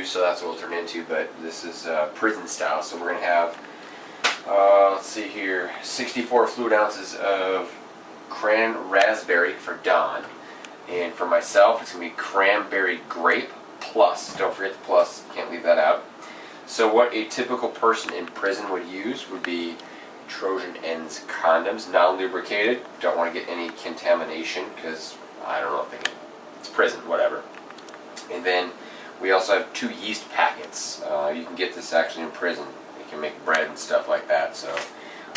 juice, so that's what it'll turn into, but this is prison style. So we're going to have, let's see here, 64 fluid ounces of cran raspberry for Don. And for myself, it's going to be cranberry grape plus. Don't forget the plus, can't leave that out. So what a typical person in prison would use would be Trojan ends condoms, non-lubricated. Don't want to get any contamination because I don't know if it's prison, whatever. And then we also have 2 yeast packets. You can get this actually in prison. You can make bread and stuff like that. So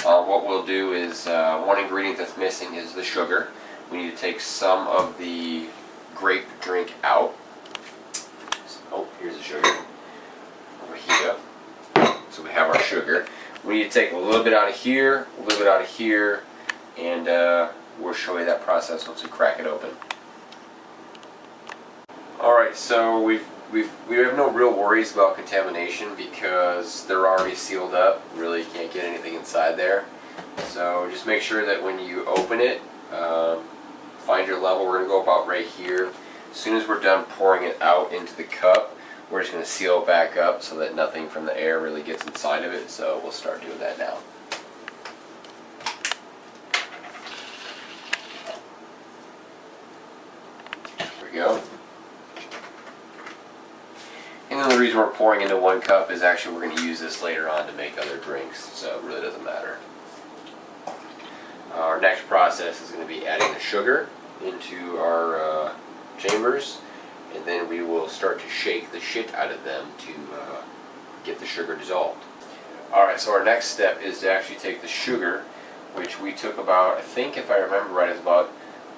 what we'll do is one ingredient that's missing is the sugar. We need to take some of the grape drink out. Oh, here's the sugar. Over here. So we have our sugar. We need to take a little bit out of here, a little bit out of here, and we'll show you that process once we crack it open. Alright, so we have no real worries about contamination because they're already sealed up. Really can't get anything inside there. So just make sure that when you open it, find your level. We're going to go about right here. As soon as we're done pouring it out into the cup, we're just going to seal it back up so that nothing from the air really gets inside of it. So we'll start doing that now. There we go. And then the reason we're pouring into 1 cup is actually we're going to use this later on to make other drinks, so it really doesn't matter. Our next process is going to be adding the sugar into our chambers, and then we will start to shake the shit out of them to get the sugar dissolved. Alright, so our next step is to actually take the sugar, which we took about, I think if I remember right, it's about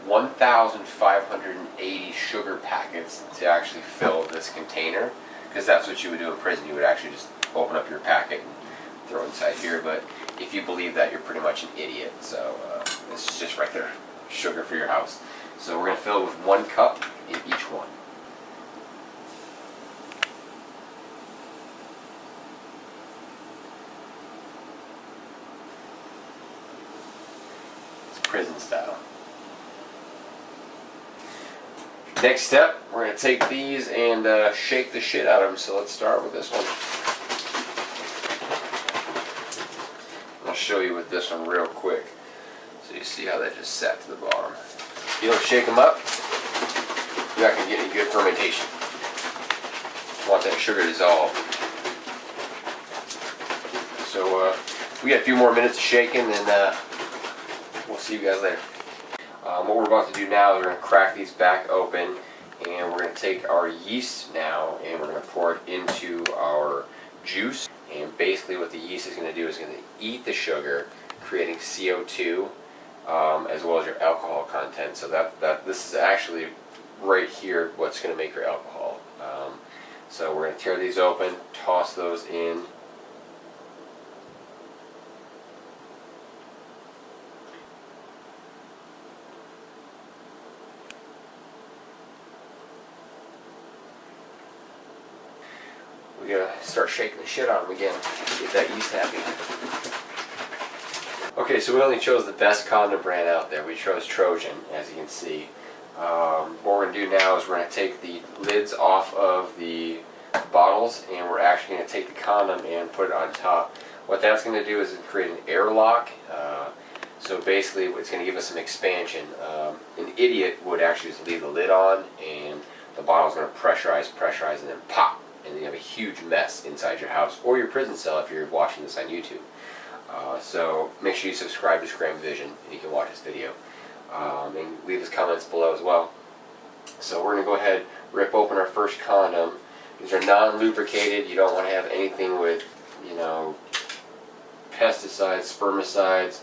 1,580 sugar packets to actually fill this container, because that's what you would do in prison. You would actually just open up your packet and throw it inside here, but if you believe that, you're pretty much an idiot. So it's just right there, sugar for your house. So we're going to fill it with 1 cup in each one. It's prison style. Next step, we're going to take these and shake the shit out of them. So let's start with this one. I'll show you with this one real quick. So you see how that just sat to the bottom. If you don't shake them up, you're not going to get any good fermentation. You want that sugar dissolved. So we got a few more minutes of shaking, and we'll see you guys later. What we're about to do now is we're going to crack these back open, and we're going to take our yeast now and we're going to pour it into our juice. And basically what the yeast is going to do is going to eat the sugar, creating CO2 as well as your alcohol content. So this is actually right here what's going to make your alcohol. So we're going to tear these open, toss those in. We gotta start shaking the shit out of them again, get that yeast happy. Okay, so we only chose the best condom brand out there. We chose Trojan, as you can see. What we're gonna do now is we're gonna take the lids off of the bottles, and we're actually gonna take the condom and put it on top. What that's gonna do is create an airlock. So basically, it's gonna give us some expansion. An idiot would actually just leave the lid on, and the bottle's gonna pressurize, and then pop. And then you have a huge mess inside your house or your prison cell if you're watching this on YouTube. So make sure you subscribe to Scrambyvision and you can watch this video. And leave us comments below as well. So we're going to go ahead, rip open our first condom. These are non-lubricated. You don't want to have anything with, you know, pesticides, spermicides.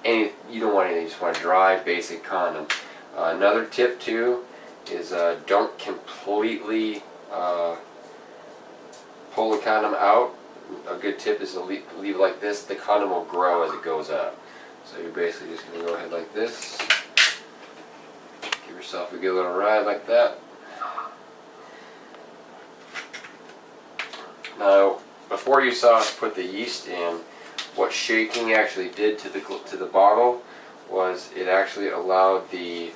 You don't want anything. You just want a dry, basic condom. Another tip too is don't completely pull the condom out. A good tip is to leave it like this. The condom will grow as it goes up. So you're basically just going to go ahead like this. Give yourself a good little ride like that. Now, before you saw us put the yeast in, what shaking actually did to the bottle was it actually allowed the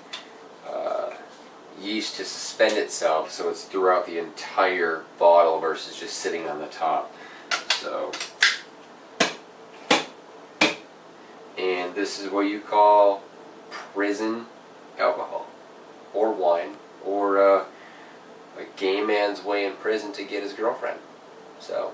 yeast to suspend itself so it's throughout the entire bottle versus just sitting on the top. So, and this is what you call prison alcohol, or wine, or a gay man's way in prison to get his girlfriend. So,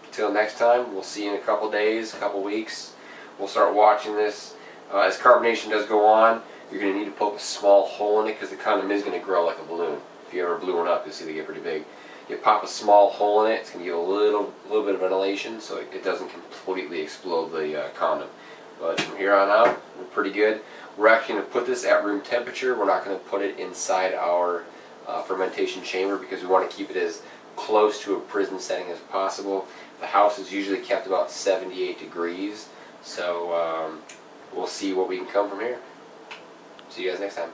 until next time, we'll see you in a couple days, a couple weeks. We'll start watching this. As carbonation does go on, you're going to need to poke a small hole in it because the condom is going to grow like a balloon. If you ever blew one up, you'll see they get pretty big. You pop a small hole in it, it's going to give a little bit of ventilation so it doesn't completely explode the condom. But from here on out, we're pretty good. We're actually going to put this at room temperature. We're not going to put it inside our fermentation chamber because we want to keep it as close to a prison setting as possible. The house is usually kept about 78 degrees, so we'll see what we can come from here. See you guys next time.